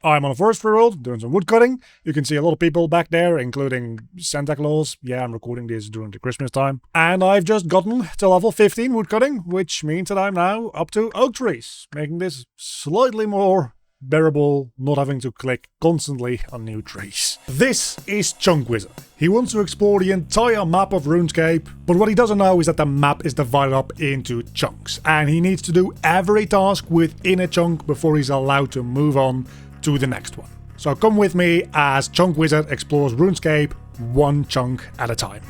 I'm on a forestry world doing some wood cutting. You can see a lot of people back there, including Santa Claus. Yeah, I'm recording this during the Christmas time. And I've just gotten to level 15 wood cutting, which means that I'm now up to oak trees, making this slightly more bearable, not having to click constantly on new trees. This is ChunkWizard. He wants to explore the entire map of RuneScape, but what he doesn't know is that the map is divided up into chunks, and he needs to do every task within a chunk before he's allowed to move on to the next one. So come with me as ChunkWizard explores RuneScape one chunk at a time.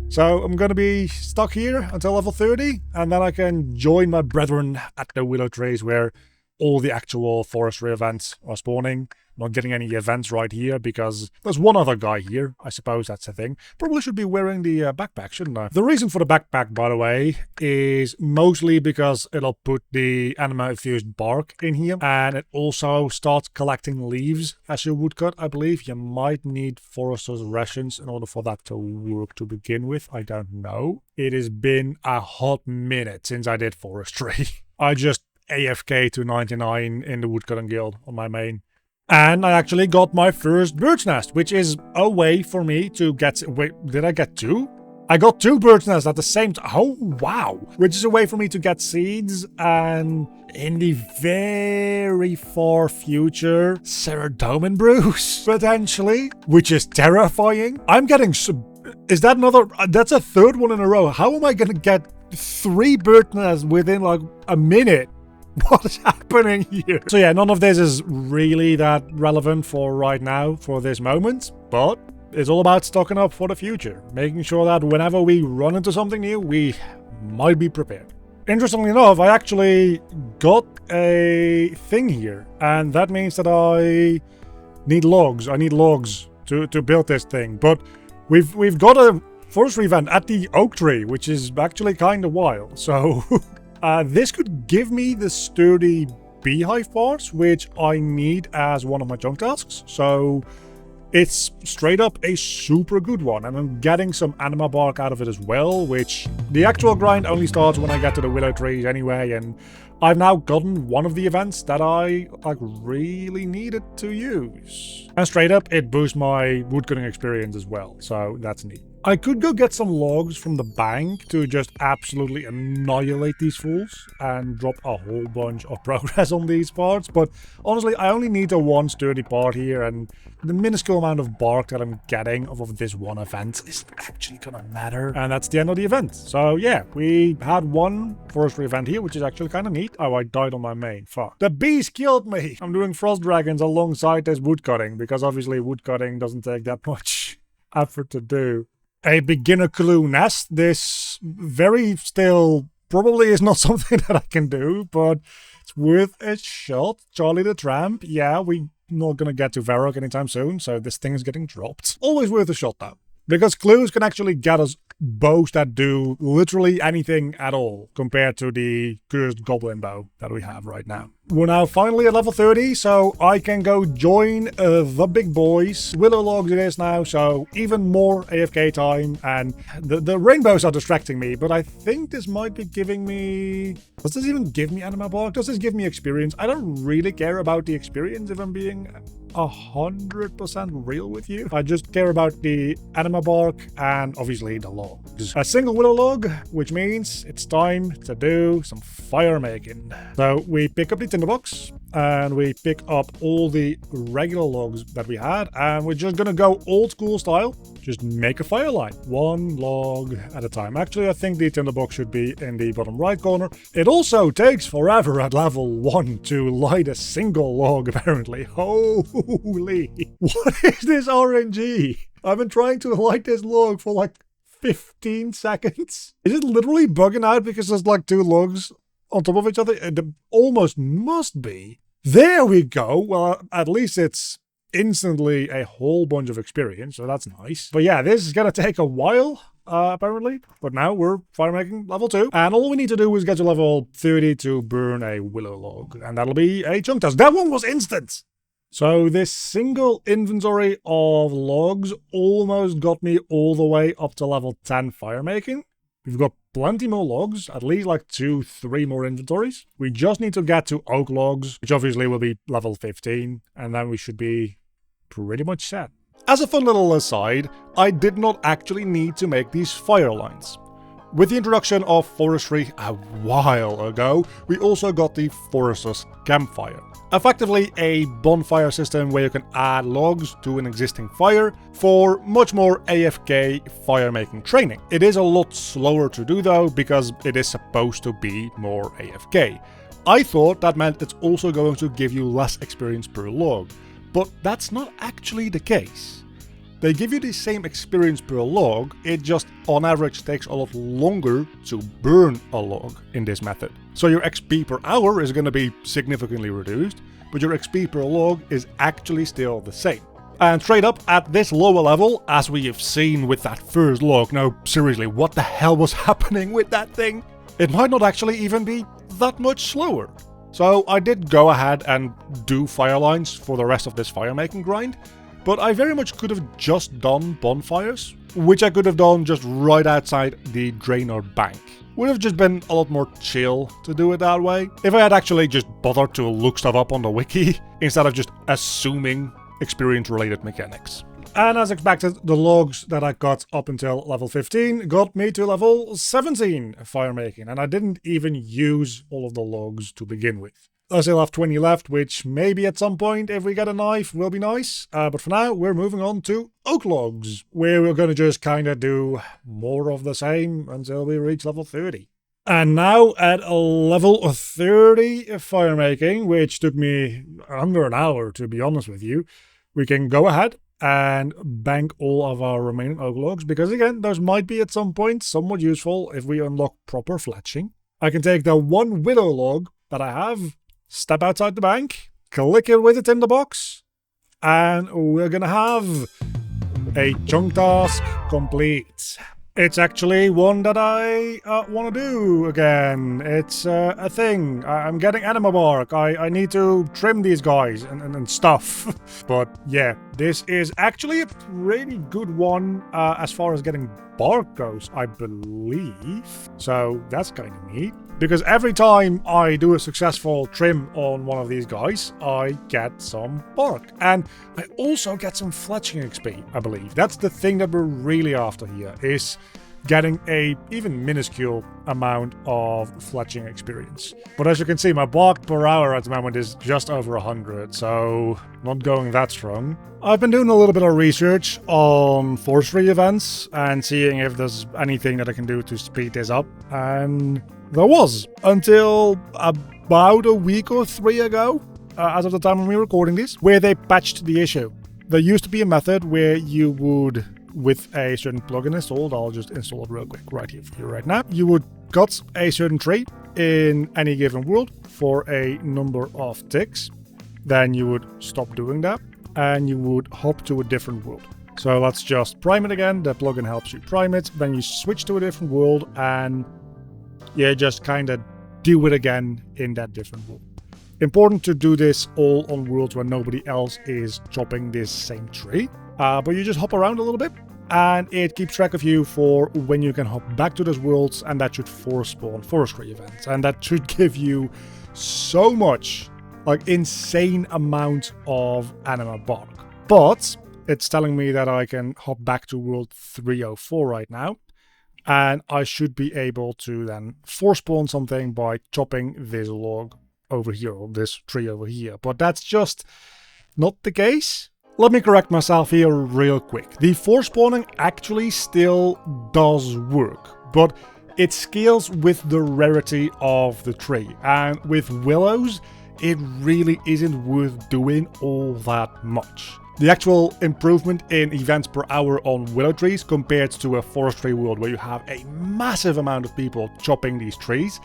So I'm going to be stuck here until level 30, and then I can join my brethren at the willow trees where all the actual forestry events are spawning. Not getting any events right here because there's one other guy here. I suppose that's the thing. Probably should be wearing the backpack, shouldn't I? The reason for the backpack, by the way, is mostly because it'll put the anima-infused bark in here, and it also starts collecting leaves as you woodcut, I believe. You might need forester's rations in order for that to work to begin with. I don't know. It has been a hot minute since I did forestry. I just AFK to 99 in the woodcutting guild on my main. And I actually got my first bird's nest, which is a way for me to get... Wait, did I get two? I got two bird's nests at the same time. Oh, wow. Which is a way for me to get seeds and in the very far future, serotonin brews, potentially, which is terrifying. I'm getting... Is that another... That's a third one in a row. How am I going to get 3 bird's nests within like a minute? What is happening here? So yeah, none of this is really that relevant for right now, for this moment, but it's all about stocking up for the future, making sure that whenever we run into something new, we might be prepared. Interestingly enough, I actually got a thing here, and that means that I need logs. I need logs to build this thing, but we've got a forestry event at the oak tree, which is actually kind of wild, so... this could give me the sturdy beehive parts, which I need as one of my chunk tasks. So it's straight up a super good one. And I'm getting some anima bark out of it as well, which the actual grind only starts when I get to the willow trees anyway. And I've now gotten one of the events that I really needed to use. And straight up, it boosts my woodcutting experience as well. So that's neat. I could go get some logs from the bank to just absolutely annihilate these fools and drop a whole bunch of progress on these parts, but honestly, I only need the one sturdy part here, and the minuscule amount of bark that I'm getting off of this one event is actually gonna matter, and that's the end of the event. So yeah, we had one forestry event here, which is actually kind of neat. Oh, I died on my main. Fuck. The bees killed me! I'm doing frost dragons alongside this woodcutting, because obviously woodcutting doesn't take that much effort to do. A beginner clue nest. This very still probably is not something that I can do, but it's worth a shot. Charlie the Tramp. Yeah, we're not gonna get to Varrock anytime soon, so this thing is getting dropped. Always worth a shot though, because clues can actually get us bows that do literally anything at all compared to the cursed goblin bow that we have right now. We're now finally at level 30, so I can go join the big boys. Willow logs it is now, so even more AFK time, and the rainbows are distracting me, but I think this might be giving me... Does this even give me anima bark? Does this give me experience? I don't really care about the experience if I'm being 100% real with you. I just care about the anima bark and obviously the logs. A single willow log, which means it's time to do some fire making. So we pick up the tinderbox and we pick up all the regular logs that we had, and we're just gonna go old school style. Just make a fire line, one log at a time. Actually, I think the tinderbox should be in the bottom right corner. It also takes forever at level 1 to light a single log, apparently. Holy, what is this RNG? I've been trying to light this log for like 15 seconds. Is it literally bugging out because there's like 2 logs on top of each other? It almost must be. There we go. Well, at least it's instantly a whole bunch of experience, so that's nice. But yeah, this is gonna take a while. apparently. But now we're fire making level 2. And all we need to do is get to level 30 to burn a willow log. And that'll be a chunk task. That one was instant! So this single inventory of logs almost got me all the way up to level 10 fire making. We've got plenty more logs, at least like 2-3 more inventories. We just need to get to oak logs, which obviously will be level 15, and then we should be pretty much set. As a fun little aside, I did not actually need to make these fire lines. With the introduction of forestry a while ago, we also got the forester's campfire. Effectively a bonfire system where you can add logs to an existing fire for much more AFK fire making training. It is a lot slower to do though, because it is supposed to be more AFK. I thought that meant it's also going to give you less experience per log, but that's not actually the case. They give you the same experience per log, it just on average takes a lot longer to burn a log in this method. So your XP per hour is going to be significantly reduced, but your XP per log is actually still the same. And straight up at this lower level, as we have seen with that first log, no seriously, what the hell was happening with that thing? It might not actually even be that much slower. So I did go ahead and do fire lines for the rest of this fire making grind. But I very much could have just done bonfires, which I could have done just right outside the Draynor bank. Would have just been a lot more chill to do it that way, if I had actually just bothered to look stuff up on the wiki, instead of just assuming experience-related mechanics. And as expected, the logs that I got up until level 15 got me to level 17 fire making, and I didn't even use all of the logs to begin with. I still have 20 left, which maybe at some point, if we get a knife, will be nice. But for now, we're moving on to oak logs, where we're going to just kind of do more of the same until we reach level 30. And now at a level 30 fire making, which took me under an hour, to be honest with you, we can go ahead and bank all of our remaining oak logs, because again, those might be at some point somewhat useful if we unlock proper fletching. I can take the one willow log that I have, step outside the bank, click it with a tinderbox, and we're gonna have a chunk task complete. It's actually one that I want to do again. It's a thing. I'm getting anima bark. I need to trim these guys and stuff. But yeah, this is actually a pretty good one as far as getting bark goes, I believe. So that's kind of neat. Because every time I do a successful trim on one of these guys, I get some bark. And I also get some fletching XP, I believe. That's the thing that we're really after here, is getting a even minuscule amount of fletching experience. But as you can see, my bark per hour at the moment is just over 100, so not going that strong. I've been doing a little bit of research on forestry events and seeing if there's anything that I can do to speed this up, and there was, until about a week or 3 ago, as of the time when we were recording this, where they patched the issue. There used to be a method where you would, with a certain plugin installed, I'll just install it real quick right here for you right now, you would cut a certain tree in any given world for a number of ticks, then you would stop doing that, and you would hop to a different world. So let's just prime it again, the plugin helps you prime it, then you switch to a different world, and yeah, just kind of do it again in that different world. Important to do this all on worlds where nobody else is chopping this same tree. But you just hop around a little bit, and it keeps track of you for when you can hop back to those worlds, and that should force spawn forestry events. And that should give you so much, like insane amount of anima bark. But it's telling me that I can hop back to world 304 right now. And I should be able to then force spawn something by chopping this log over here, or this tree over here. But that's just not the case. Let me correct myself here real quick. The force spawning actually still does work, but it scales with the rarity of the tree. And with willows, it really isn't worth doing all that much. The actual improvement in events per hour on willow trees compared to a forestry world where you have a massive amount of people chopping these trees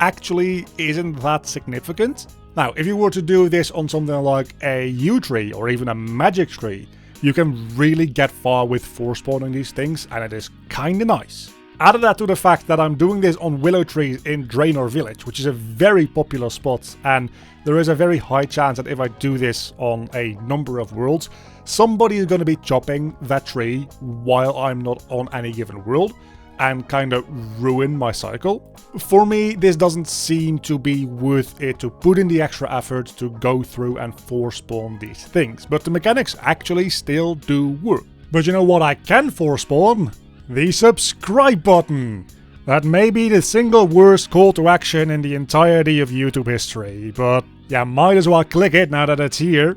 actually isn't that significant. Now, if you were to do this on something like a yew tree or even a magic tree, you can really get far with force spawning these things, and it is kinda nice. Add that to the fact that I'm doing this on willow trees in Draynor village, which is a very popular spot, and there is a very high chance that if I do this on a number of worlds, somebody is going to be chopping that tree while I'm not on any given world, and kind of ruin my cycle. For me, this doesn't seem to be worth it to put in the extra effort to go through and force spawn these things, but the mechanics actually still do work. But you know what I can force spawn? The subscribe button! That may be the single worst call to action in the entirety of YouTube history, but yeah, might as well click it now that it's here.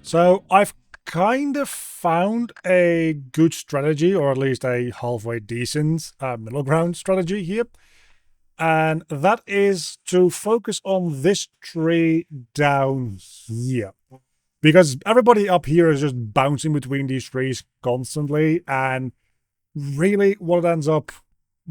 So I've kind of found a good strategy, or at least a halfway decent middle ground strategy here. And that is to focus on this tree down here. Because everybody up here is just bouncing between these trees constantly, and really what it ends up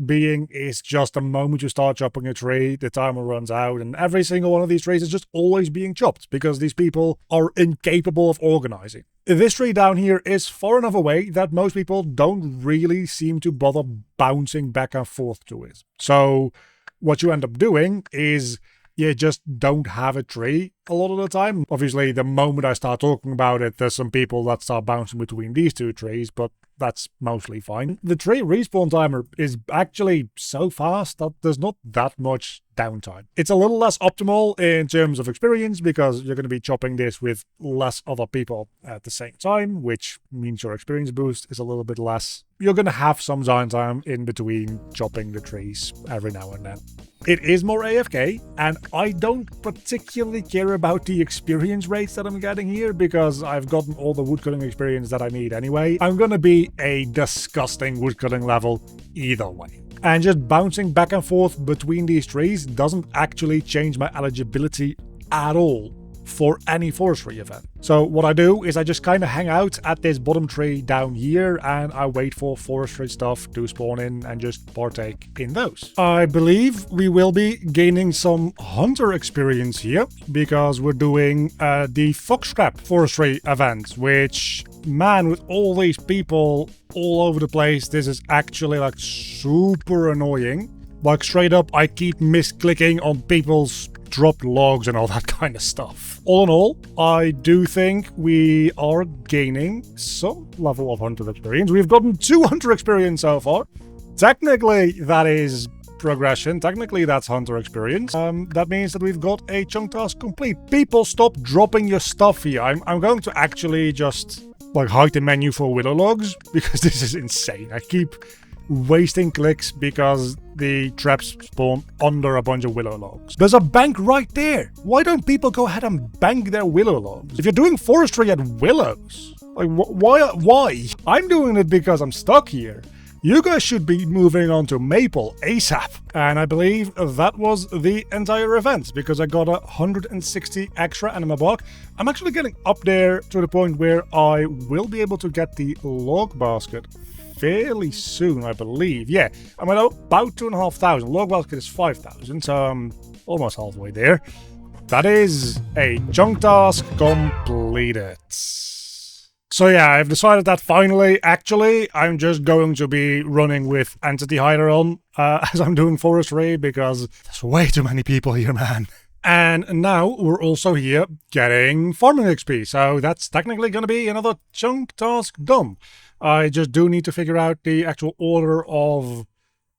being is just the moment you start chopping a tree, the timer runs out, and every single one of these trees is just always being chopped, because these people are incapable of organizing. This tree down here is far enough away that most people don't really seem to bother bouncing back and forth to it. So what you end up doing is you just don't have a tree a lot of the time. Obviously, the moment I start talking about it, there's some people that start bouncing between these two trees, but that's mostly fine. The tree respawn timer is actually so fast that there's not that much downtime. It's a little less optimal in terms of experience because you're going to be chopping this with less other people at the same time, which means your experience boost is a little bit less. You're going to have some downtime in between chopping the trees every now and then. It is more AFK, and I don't particularly care about the experience rates that I'm getting here because I've gotten all the woodcutting experience that I need anyway. I'm going to be a disgusting woodcutting level either way. And just bouncing back and forth between these trees doesn't actually change my eligibility at all for any forestry event. So what I do is I just kind of hang out at this bottom tree down here and I wait for forestry stuff to spawn in and just partake in those. I believe we will be gaining some hunter experience here because we're doing the foxtrap forestry event, which, man, with all these people all over the place, this is actually like super annoying. Like straight up, I keep misclicking on people's dropped logs and all that kind of stuff. All in all, I do think we are gaining some level of hunter experience. We've gotten 2 hunter experience so far. Technically, that is progression. Technically, that's hunter experience. That means that we've got a chunk task complete. People, stop dropping your stuff here. I'm going to actually just like hide the menu for willow logs because this is insane. I keep wasting clicks because the traps spawn under a bunch of willow logs. There's a bank right there. Why don't people go ahead and bank their willow logs? If you're doing forestry at willows, like why? I'm doing it because I'm stuck here. You guys should be moving on to maple ASAP. And I believe that was the entire event because I got 160 extra anima bark. I'm actually getting up there to the point where I will be able to get the log basket fairly soon, I believe. Yeah, I'm at about 2,500. Log basket is 5,000, so I'm almost halfway there. That is a chunk task completed. So yeah, I've decided that finally, actually, I'm just going to be running with Entity Hider on as I'm doing forestry because there's way too many people here, man. And now we're also here getting farming XP, so that's technically going to be another chunk task done. I just do need to figure out the actual order of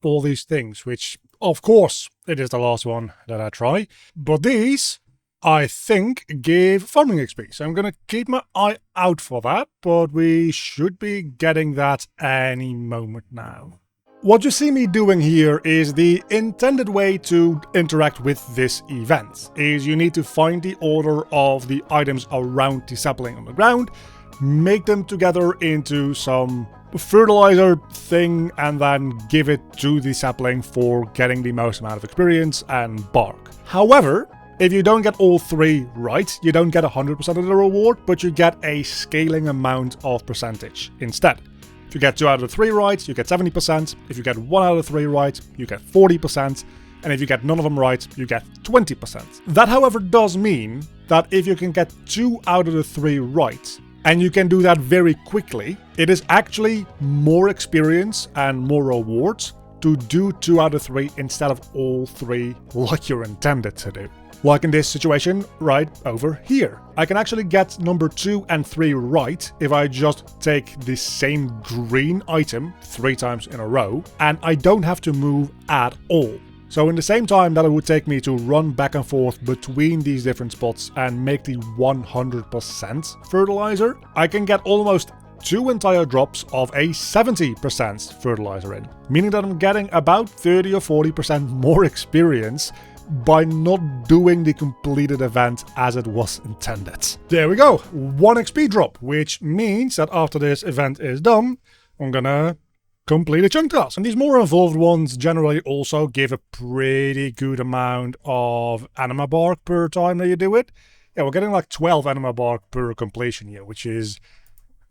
all these things, which, of course, it is the last one that I try. But these, I think, give farming XP, so I'm going to keep my eye out for that, but we should be getting that any moment now. What you see me doing here is the intended way to interact with this event, is you need to find the order of the items around the sapling on the ground, make them together into some fertilizer thing, and then give it to the sapling for getting the most amount of experience and bark. However, if you don't get all 3 right, you don't get 100% of the reward, but you get a scaling amount of percentage instead. If you get 2 out of 3 right, you get 70%. If you get 1 out of 3 right, you get 40%. And if you get none of them right, you get 20%. That, however, does mean that if you can get 2 out of the 3 right, and you can do that very quickly, it is actually more experience and more rewards to do 2 out of 3 instead of all 3 like you're intended to do. Like in this situation right over here. I can actually get number 2 and 3 right if I just take the same green item 3 times in a row, and I don't have to move at all. So in the same time that it would take me to run back and forth between these different spots and make the 100% fertilizer, I can get almost 2 entire drops of a 70% fertilizer in, meaning that I'm getting about 30 or 40% more experience by not doing the completed event as it was intended. There we go, 1 XP drop, which means that after this event is done, I'm gonna complete a chunk task. And these more involved ones generally also give a pretty good amount of anima bark per time that you do it. Yeah, we're getting like 12 anima bark per completion here, which is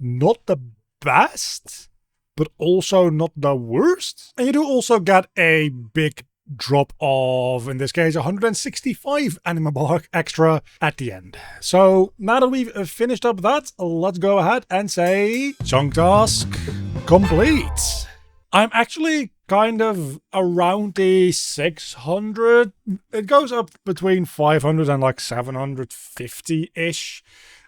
not the best, but also not the worst. And you do also get a big drop of, in this case, 165 anima bark extra at the end. So now that we've finished up that, let's go ahead and say chunk task complete. I'm actually kind of around the 600. It goes up between 500 and like 750-ish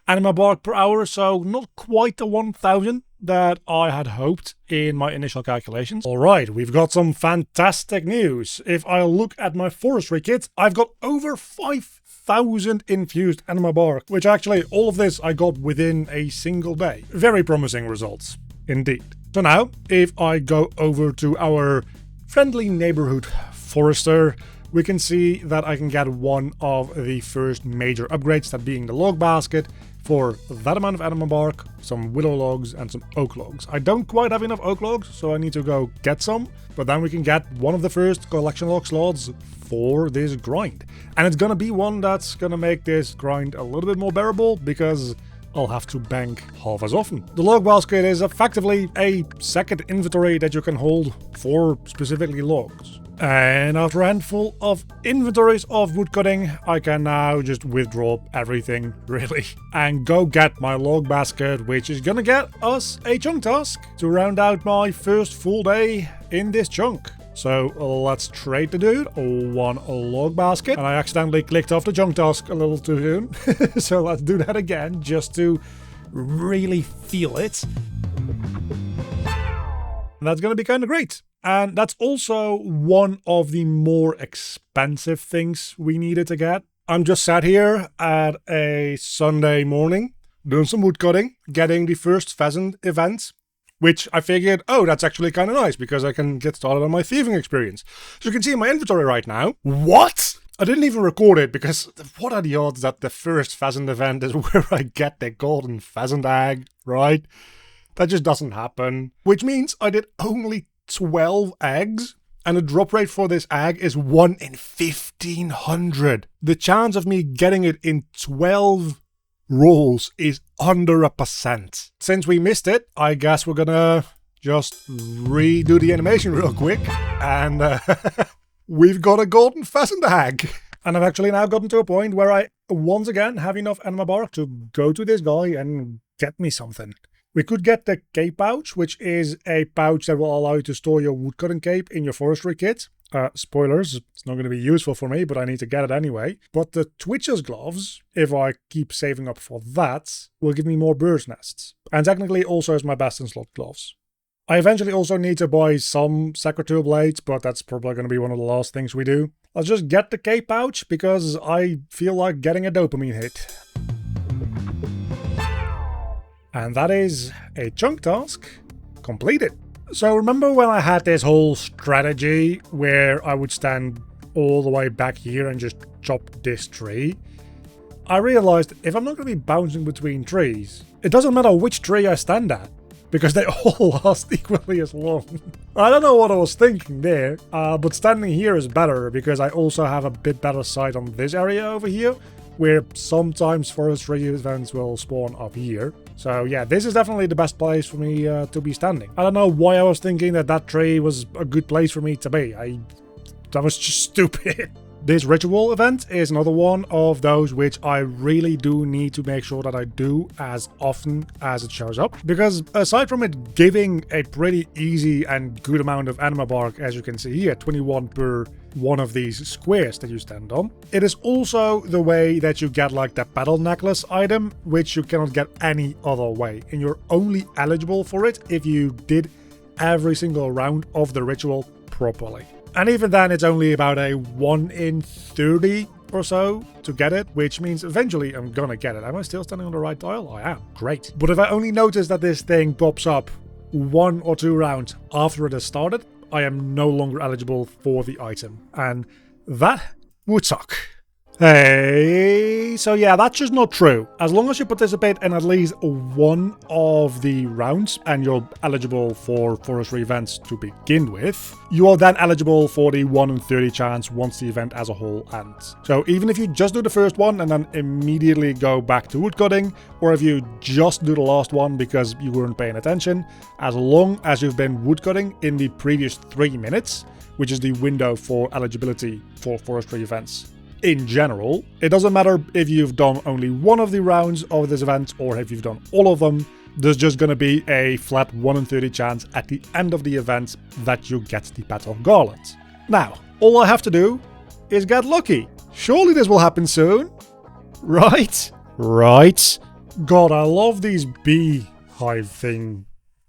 anima bark per hour, so not quite the 1000 that I had hoped in my initial calculations. Alright, we've got some fantastic news. If I look at my forestry kit, I've got over 5,000 infused anima bark, which actually all of this I got within a single day. Very promising results, indeed. So now, if I go over to our friendly neighborhood forester, we can see that I can get one of the first major upgrades, that being the log basket, for that amount of anima bark, some willow logs and some oak logs. I don't quite have enough oak logs, so I need to go get some, but then we can get one of the first collection log slots for this grind. And it's gonna be one that's gonna make this grind a little bit more bearable, because I'll have to bank half as often. The log basket is effectively a second inventory that you can hold for specifically logs. And after a handful of inventories of woodcutting, I can now just withdraw everything, really, and go get my log basket, which is gonna get us a chunk task to round out my first full day in this chunk. So let's trade the dude 1 log basket. And I accidentally clicked off the chunk task a little too soon. So let's do that again, just to really feel it. And that's gonna be kind of great. And that's also one of the more expensive things we needed to get. I'm just sat here at a Sunday morning, doing some woodcutting, getting the first pheasant event, which I figured, oh, that's actually kind of nice, because I can get started on my thieving experience. So you can see in my inventory right now. What? I didn't even record it, because what are the odds that the first pheasant event is where I get the golden pheasant egg, right? That just doesn't happen. Which means I did only 12 eggs, and the drop rate for this egg is 1 in 1,500. The chance of me getting it in 12 rolls is under 1%. Since we missed it, I guess we're gonna just redo the animation real quick, and we've got a golden pheasant egg. And I've actually now gotten to a point where I once again have enough anima bark to go to this guy and get me something. We could get the cape pouch, which is a pouch that will allow you to store your woodcutting cape in your forestry kit. Spoilers, it's not going to be useful for me, but I need to get it anyway. But the Twitcher's gloves, if I keep saving up for that, will give me more bird's nests. And technically also is my best in slot gloves. I eventually also need to buy some secretary blades, but that's probably going to be one of the last things we do. Let's just get the cape pouch, because I feel like getting a dopamine hit. And that is a chunk task completed. So remember when I had this whole strategy where I would stand all the way back here and just chop this tree? I realized if I'm not going to be bouncing between trees, it doesn't matter which tree I stand at, because they all last equally as long. I don't know what I was thinking there, but standing here is better, because I also have a bit better sight on this area over here, where sometimes forestry events will spawn up here. So yeah, this is definitely the best place for me to be standing. I don't know why I was thinking that that tree was a good place for me to be. That was just stupid. This ritual event is another one of those which I really do need to make sure that I do as often as it shows up, because aside from it giving a pretty easy and good amount of anima bark, as you can see here, 21 per one of these squares that you stand on, it is also the way that you get like the battle necklace item, which you cannot get any other way, and you're only eligible for it if you did every single round of the ritual properly. And even then, it's only about a 1 in 30 or so to get it, which means eventually I'm gonna get it. Am I still standing on the right tile? I am. Great. But if I only notice that this thing pops up 1 or 2 rounds after it has started, I am no longer eligible for the item. And that would suck. Hey, so yeah, that's just not true. As long as you participate in at least one of the rounds and you're eligible for forestry events to begin with, you are then eligible for the 1 in 30 chance once the event as a whole ends. So even if you just do the first one and then immediately go back to woodcutting, or if you just do the last one because you weren't paying attention, as long as you've been woodcutting in the previous 3 minutes, which is the window for eligibility for forestry events in general, it doesn't matter if you've done only one of the rounds of this event or if you've done all of them, there's just going to be a flat 1 in 30 chance at the end of the event that you get the Petal Garland. Now, all I have to do is get lucky. Surely this will happen soon. Right? Right? God, I love these beehive thing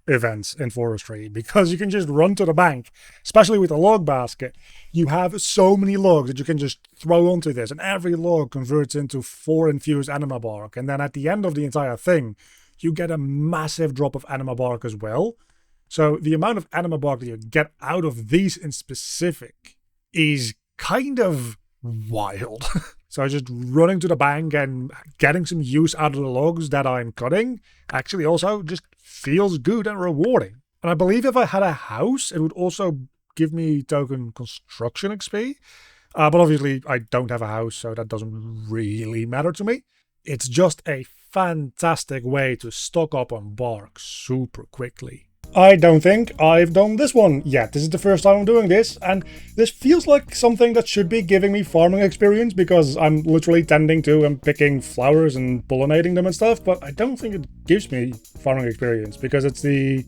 events in forestry, because you can just run to the bank, especially with a log basket. You have so many logs that you can just throw onto this, and every log converts into 4 infused anima bark, and then at the end of the entire thing you get a massive drop of anima bark as well. So the amount of anima bark that you get out of these in specific is kind of wild. So just running to the bank and getting some use out of the logs that I'm cutting actually also just feels good and rewarding. And I believe if I had a house, it would also give me token construction XP. But obviously I don't have a house, so that doesn't really matter to me. It's just a fantastic way to stock up on bark super quickly. I don't think I've done this one yet. This is the first time I'm doing this, and this feels like something that should be giving me farming experience, because I'm literally tending to and picking flowers and pollinating them and stuff, but I don't think it gives me farming experience, because it's the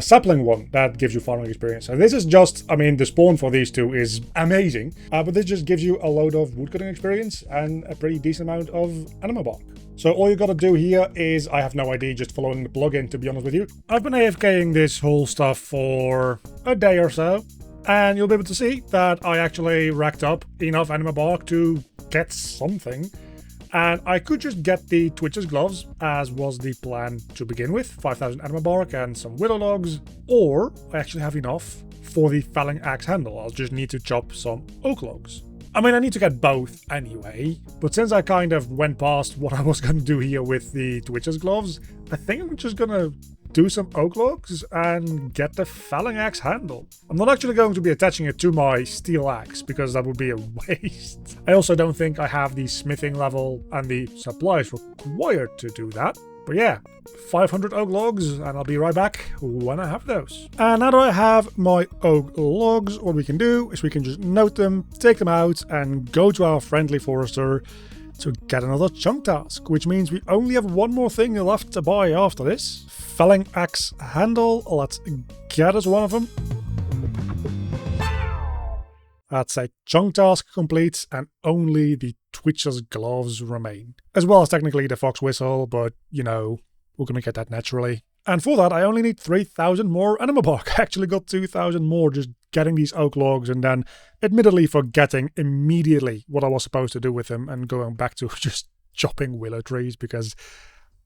sapling one that gives you farming experience. So this is just, I mean, the spawn for these two is amazing, but this just gives you a load of woodcutting experience and a pretty decent amount of anima bark. So all you gotta do here is, I have no idea, just following the plugin, to be honest with you. I've been AFKing this whole stuff for a day or so, and you'll be able to see that I actually racked up enough anima bark to get something. And I could just get the Twitcher's gloves, as was the plan to begin with, 5,000 anima bark and some willow logs, or I actually have enough for the felling axe handle. I'll just need to chop some oak logs. I mean, I need to get both anyway, but since I kind of went past what I was going to do here with the Twitcher's gloves, I think I'm just going to do some oak logs and get the felling axe handle. I'm not actually going to be attaching it to my steel axe, because that would be a waste. I also don't think I have the smithing level and the supplies required to do that. But yeah, 500 oak logs, and I'll be right back when I have those. And now that I have my oak logs, what we can do is we can just note them, take them out, and go to our friendly forester to get another chunk task, which means we only have one more thing left to buy after this. Felling axe handle, let's get us one of them. That's a chunk task complete, and only the Twitcher's gloves remain. As well as technically the fox whistle, but you know, we're gonna get that naturally. And for that I only need 3,000 more anima bark. I actually got 2,000 more just getting these oak logs, and then admittedly forgetting immediately what I was supposed to do with them and going back to just chopping willow trees because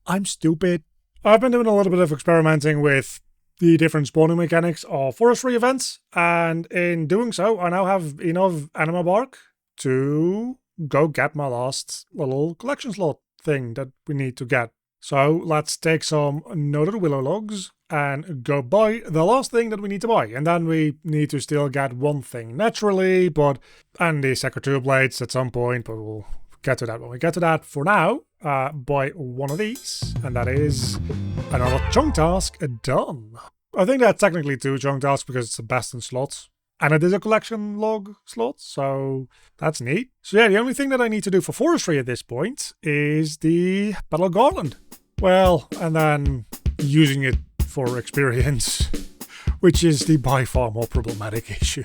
I'm stupid. I've been doing a little bit of experimenting with the different spawning mechanics of forestry events, and in doing so I now have enough anima bark to go get my last little collection slot thing that we need to get. So let's take some noted willow logs and go buy the last thing that we need to buy, and then we need to still get one thing naturally, and the secretary blades at some point, but we'll get to that when we get to that. For now, buy one of these, and that is another chunk task done. I think that's technically 2 chunk tasks because it's the best in slots. And it is a collection log slot, so that's neat. So yeah, the only thing that I need to do for forestry at this point is the Battle Garland. Well, and then using it for experience, which is the by far more problematic issue.